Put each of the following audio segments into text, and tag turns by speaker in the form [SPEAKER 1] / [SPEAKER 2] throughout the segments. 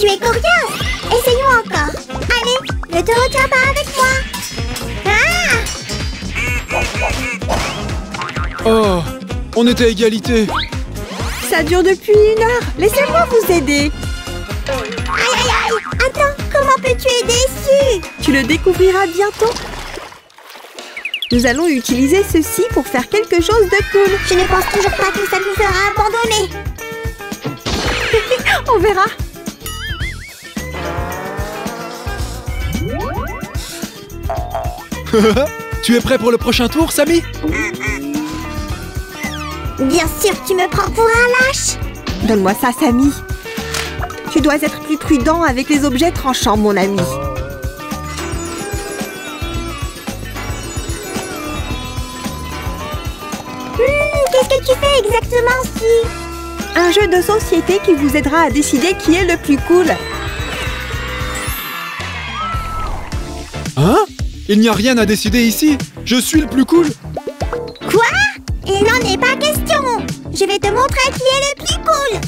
[SPEAKER 1] Tu es coriace. Essayons encore. Allez, ne te retiens pas avec moi. Ah!
[SPEAKER 2] Oh, on était à égalité.
[SPEAKER 3] Ça dure depuis 1 heure. Laissez-moi vous aider.
[SPEAKER 1] Aïe, aïe, aïe. Attends, comment peux-tu être déçu?
[SPEAKER 3] Tu le découvriras bientôt. Nous allons utiliser ceci pour faire quelque chose de cool.
[SPEAKER 1] Je ne pense toujours pas que ça nous fera abandonner.
[SPEAKER 3] On verra.
[SPEAKER 2] Tu es prêt pour le prochain tour, Samy?
[SPEAKER 1] Bien sûr, tu me prends pour un lâche.
[SPEAKER 3] Donne-moi ça, Samy. Tu dois être plus prudent avec les objets tranchants, mon ami.
[SPEAKER 1] Qu'est-ce que tu fais exactement, Stu?
[SPEAKER 3] Un jeu de société qui vous aidera à décider qui est le plus cool.
[SPEAKER 2] Hein? Il n'y a rien à décider ici. Je suis le plus cool.
[SPEAKER 1] Quoi? Il n'en est pas question. Je vais te montrer qui est le plus cool.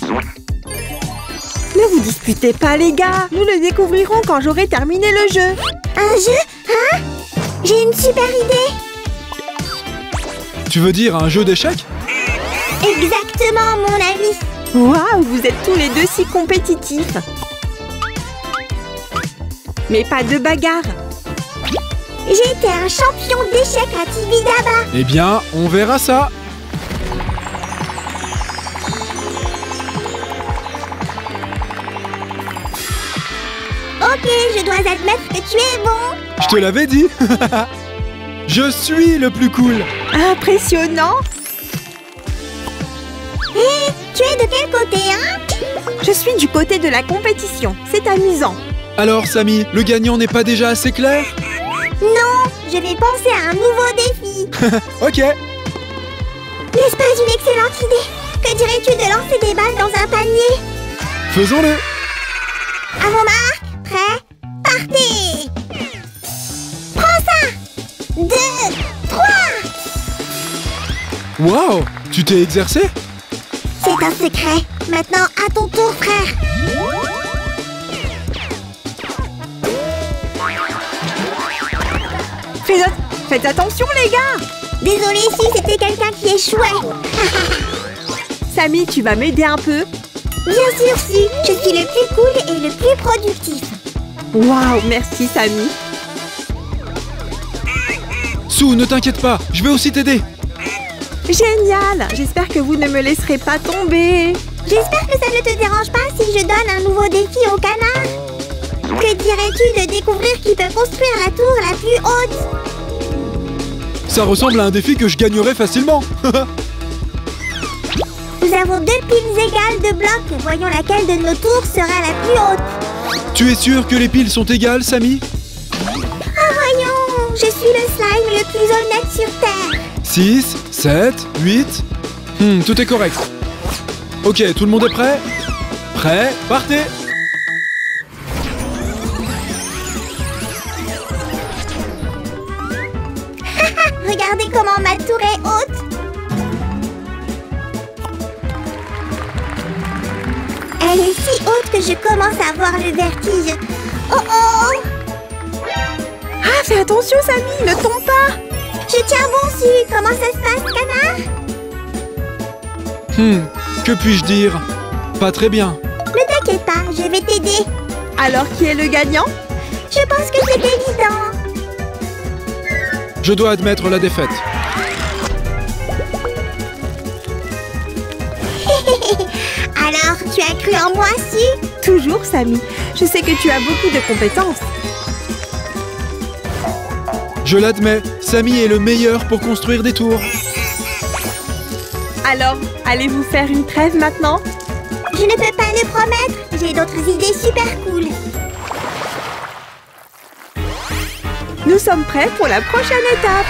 [SPEAKER 3] Ne vous disputez pas, les gars. Nous le découvrirons quand j'aurai terminé le jeu.
[SPEAKER 1] Un jeu? Hein? J'ai une super idée.
[SPEAKER 2] Tu veux dire un jeu d'échecs?
[SPEAKER 1] Exactement, mon ami.
[SPEAKER 3] Waouh, vous êtes tous les deux si compétitifs. Mais pas de bagarre.
[SPEAKER 1] J'ai été un champion d'échecs à Tibidaba.
[SPEAKER 2] Eh bien, on verra ça.
[SPEAKER 1] Ok, je dois admettre que tu es bon.
[SPEAKER 2] Je te l'avais dit. Je suis le plus cool.
[SPEAKER 3] Impressionnant.
[SPEAKER 1] Hé, tu es de quel côté, hein?
[SPEAKER 3] Je suis du côté de la compétition. C'est amusant.
[SPEAKER 2] Alors, Samy, le gagnant n'est pas déjà assez clair?
[SPEAKER 1] Non, je vais penser à un nouveau défi.
[SPEAKER 2] Ok.
[SPEAKER 1] N'est-ce pas une excellente idée? Que dirais-tu de lancer des balles dans un panier?
[SPEAKER 2] Faisons-le.
[SPEAKER 1] À vos marques, prêts, partez! Prends ça! 2, 3!
[SPEAKER 2] Waouh, tu t'es exercé?
[SPEAKER 1] C'est un secret. Maintenant, à ton tour, frère.
[SPEAKER 3] Faites attention, les gars.
[SPEAKER 1] Désolée si c'était quelqu'un qui échouait.
[SPEAKER 3] Samy, tu vas m'aider un peu?
[SPEAKER 1] Bien sûr, si. Je suis le plus cool et le plus productif.
[SPEAKER 3] Waouh, merci, Samy.
[SPEAKER 2] Sue, ne t'inquiète pas, je vais aussi t'aider.
[SPEAKER 3] Génial. J'espère que vous ne me laisserez pas tomber.
[SPEAKER 1] J'espère que ça ne te dérange pas si je donne un nouveau défi au canard. Que dirais-tu de découvrir qui peut construire la tour la plus haute?
[SPEAKER 2] Ça ressemble à un défi que je gagnerais facilement.
[SPEAKER 1] Nous avons 2 piles égales de blocs. Voyons laquelle de nos tours sera la plus haute.
[SPEAKER 2] Tu es sûr que les piles sont égales, Samy?
[SPEAKER 1] Ah voyons, je suis le slime le plus honnête sur Terre.
[SPEAKER 2] 6, 7, 8... tout est correct. Ok, tout le monde est prêt? Prêt, partez!
[SPEAKER 1] Regardez comment ma tour est haute. Elle est si haute que je commence à avoir le vertige. Oh oh!
[SPEAKER 3] Ah, fais attention, Samy, ne tombe pas.
[SPEAKER 1] Je tiens bon su. Comment ça se passe, canard?
[SPEAKER 2] Que puis-je dire? Pas très bien.
[SPEAKER 1] Ne t'inquiète pas, je vais t'aider.
[SPEAKER 3] Alors, qui est le gagnant?
[SPEAKER 1] Je pense que c'est évident.
[SPEAKER 2] Je dois admettre la défaite.
[SPEAKER 1] Alors, tu as cru en moi, Su?
[SPEAKER 3] Toujours, Samy. Je sais que tu as beaucoup de compétences.
[SPEAKER 2] Je l'admets, Samy est le meilleur pour construire des tours.
[SPEAKER 3] Alors, allez-vous faire une trêve maintenant?
[SPEAKER 1] Je ne peux pas le promettre. J'ai d'autres idées super cool.
[SPEAKER 3] Nous sommes prêts pour la prochaine étape.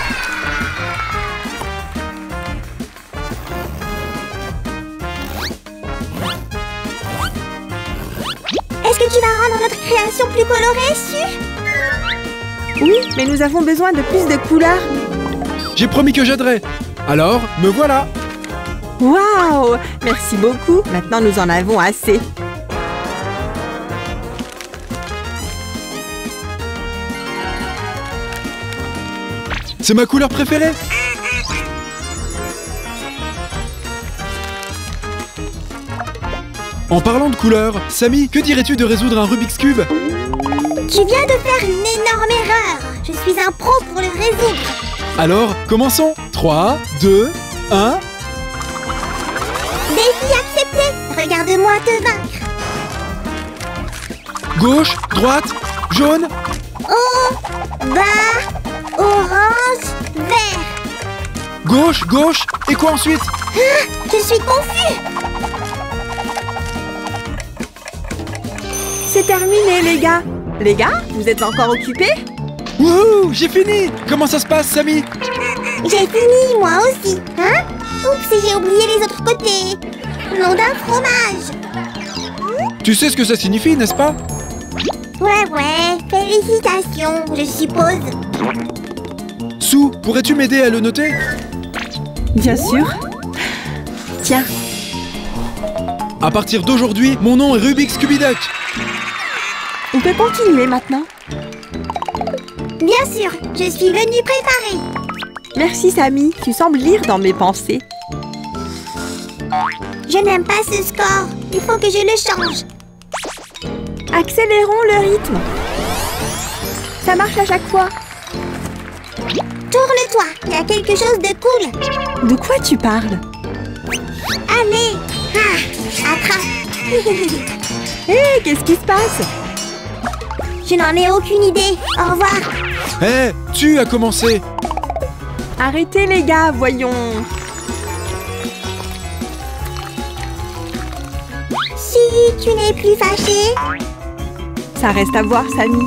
[SPEAKER 1] Est-ce que tu vas rendre notre création plus colorée, Su?
[SPEAKER 3] Oui, mais nous avons besoin de plus de couleurs.
[SPEAKER 2] J'ai promis que j'aiderais. Alors, me voilà.
[SPEAKER 3] Waouh! Merci beaucoup. Maintenant, nous en avons assez.
[SPEAKER 2] C'est ma couleur préférée. En parlant de couleurs, Samy, que dirais-tu de résoudre un Rubik's Cube?
[SPEAKER 1] Tu viens de faire une énorme erreur. Je suis un pro pour le résoudre.
[SPEAKER 2] Alors, commençons. 3, 2, 1...
[SPEAKER 1] Défi accepté. Regarde-moi te vaincre.
[SPEAKER 2] Gauche, droite, jaune.
[SPEAKER 1] Haut, bas, orange, vert.
[SPEAKER 2] Gauche, gauche. Et quoi ensuite?
[SPEAKER 1] Je suis confus.
[SPEAKER 3] C'est terminé, les gars. Les gars, vous êtes encore occupés?
[SPEAKER 2] Wouhou, j'ai fini. Comment ça se passe, Samy?
[SPEAKER 1] J'ai fini, moi aussi. Hein? Oups, j'ai oublié les autres côtés. Nom d'un fromage.
[SPEAKER 2] Tu sais ce que ça signifie, n'est-ce pas?
[SPEAKER 1] Ouais, félicitations, je suppose.
[SPEAKER 2] Sue, pourrais-tu m'aider à le noter?
[SPEAKER 3] Bien sûr. Tiens,
[SPEAKER 2] À partir d'aujourd'hui, mon nom est Rubik's Cubiduck.
[SPEAKER 3] on peut continuer maintenant.
[SPEAKER 1] Bien sûr, je suis venue préparée.
[SPEAKER 3] Merci, Samy. Tu sembles lire dans mes pensées.
[SPEAKER 1] Je n'aime pas ce score. Il faut que je le change.
[SPEAKER 3] Accélérons le rythme. Ça marche à chaque fois.
[SPEAKER 1] Tourne-toi, il y a quelque chose de cool.
[SPEAKER 3] De quoi tu parles?
[SPEAKER 1] Allez, attrape.
[SPEAKER 3] Hé, qu'est-ce qui se passe?
[SPEAKER 1] Je n'en ai aucune idée. Au revoir.
[SPEAKER 2] Hé, tu as commencé.
[SPEAKER 3] Arrêtez, les gars, voyons.
[SPEAKER 1] Si tu n'es plus fâché.
[SPEAKER 3] Ça reste à voir, Samy.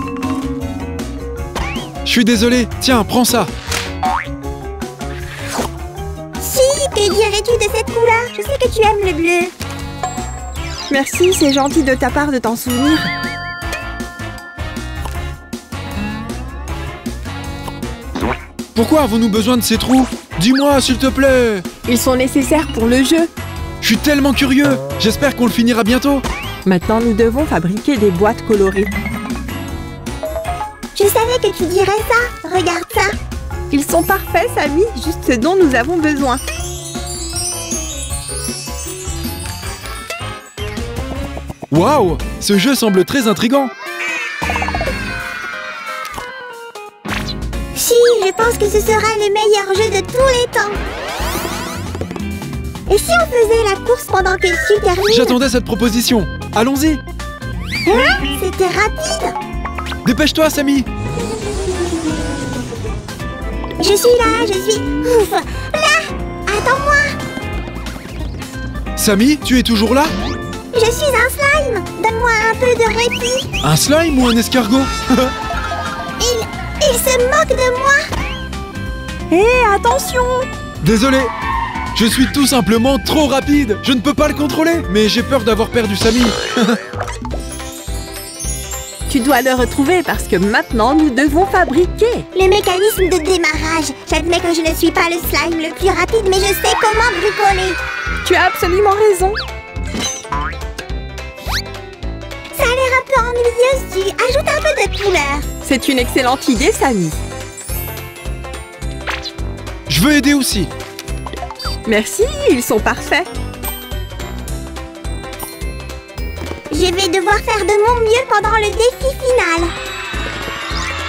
[SPEAKER 2] Je suis désolé. Tiens, prends ça.
[SPEAKER 1] Si, que dirais-tu de cette couleur? Je sais que tu aimes le bleu.
[SPEAKER 3] Merci, c'est gentil de ta part de t'en souvenir.
[SPEAKER 2] Pourquoi avons-nous besoin de ces trous? Dis-moi, s'il te plaît.
[SPEAKER 3] Ils sont nécessaires pour le jeu.
[SPEAKER 2] Je suis tellement curieux. J'espère qu'on le finira bientôt.
[SPEAKER 3] Maintenant, nous devons fabriquer des boîtes colorées.
[SPEAKER 1] Je savais que tu dirais ça. Regarde ça.
[SPEAKER 3] Ils sont parfaits, Samy, juste ce dont nous avons besoin.
[SPEAKER 2] Waouh, ce jeu semble très intriguant.
[SPEAKER 1] Si, je pense que ce sera le meilleur jeu de tous les temps. Et si on faisait la course pendant que tu termines?
[SPEAKER 2] J'attendais cette proposition. Allons-y.
[SPEAKER 1] Hein? C'était rapide.
[SPEAKER 2] Dépêche-toi, Samy.
[SPEAKER 1] Je suis là, je suis... Ouf. Là. Attends-moi.
[SPEAKER 2] Samy, tu es toujours là?
[SPEAKER 1] Je suis un slime. Donne-moi un peu de répit.
[SPEAKER 2] Un slime ou un escargot?
[SPEAKER 1] Il se moque de moi.
[SPEAKER 3] Hé, attention!
[SPEAKER 2] Désolé. Je suis tout simplement trop rapide. Je ne peux pas le contrôler. Mais j'ai peur d'avoir perdu Samy.
[SPEAKER 3] Tu dois le retrouver parce que maintenant, nous devons fabriquer.
[SPEAKER 1] Le mécanisme de démarrage. J'admets que je ne suis pas le slime le plus rapide, mais je sais comment bricoler.
[SPEAKER 3] Tu as absolument raison.
[SPEAKER 1] Ça a l'air un peu ennuyeux, Stu. Ajoute un peu de couleur.
[SPEAKER 3] C'est une excellente idée, Samy.
[SPEAKER 2] Je veux aider aussi.
[SPEAKER 3] Merci, ils sont parfaits.
[SPEAKER 1] Je vais devoir faire de mon mieux pendant le défi final.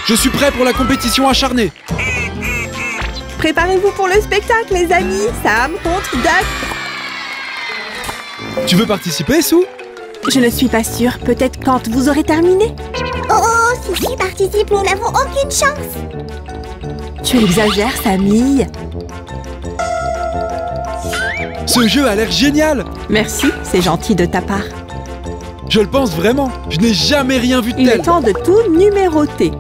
[SPEAKER 2] Je suis prêt pour la compétition acharnée.
[SPEAKER 3] Préparez-vous pour le spectacle, les amis. Sam contre Duck.
[SPEAKER 2] Tu veux participer, Sue?
[SPEAKER 3] Je ne suis pas sûre. Peut-être quand vous aurez terminé.
[SPEAKER 1] Oh, si participe, nous n'avons aucune chance.
[SPEAKER 3] Tu exagères, Samy.
[SPEAKER 2] Ce jeu a l'air génial.
[SPEAKER 3] Merci, c'est gentil de ta part.
[SPEAKER 2] Je le pense vraiment. Je n'ai jamais rien vu de
[SPEAKER 3] Il
[SPEAKER 2] tel.
[SPEAKER 3] est temps de tout numéroter.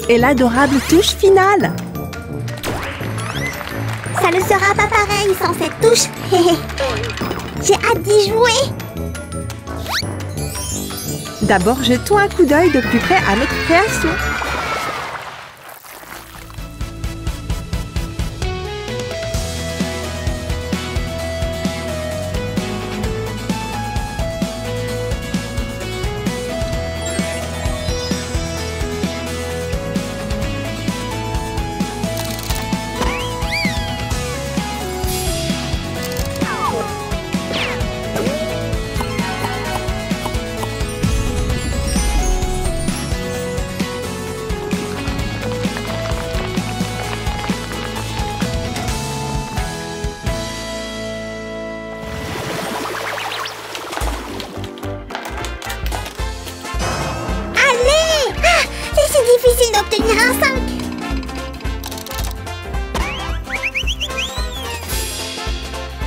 [SPEAKER 3] Et l'adorable touche finale.
[SPEAKER 1] Ça ne sera pas pareil sans cette touche. J'ai hâte d'y jouer.
[SPEAKER 3] D'abord, jetons un coup d'œil de plus près à notre création.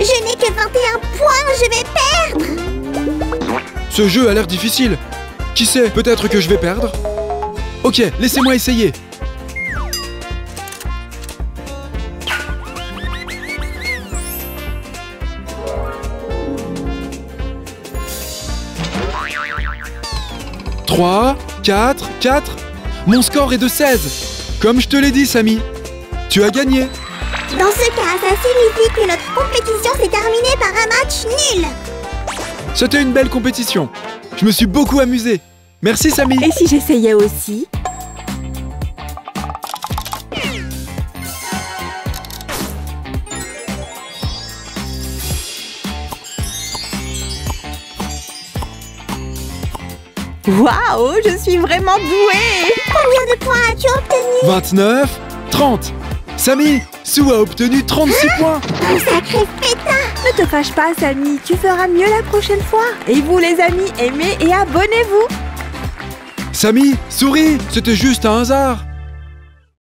[SPEAKER 1] Je n'ai que 21 points, je vais perdre.
[SPEAKER 2] Ce jeu a l'air difficile. Qui sait, peut-être que je vais perdre. Ok, laissez-moi essayer. « 3, 4, 4. Mon score est de 16. Comme je te l'ai dit, Samy. Tu as gagné.
[SPEAKER 1] Dans ce cas, ça signifie que notre compétition s'est terminée par un match nul.
[SPEAKER 2] C'était une belle compétition. Je me suis beaucoup amusé. Merci, Samy.
[SPEAKER 3] Et si j'essayais aussi? Waouh, je suis vraiment douée!
[SPEAKER 1] Combien de points as-tu obtenu?
[SPEAKER 2] 29, 30. Samy, Sue a obtenu 36 points.
[SPEAKER 1] Un sacré fétin.
[SPEAKER 3] Ne te fâche pas, Samy, tu feras mieux la prochaine fois. Et vous, les amis, aimez et abonnez-vous.
[SPEAKER 2] Samy, souris, c'était juste un hasard.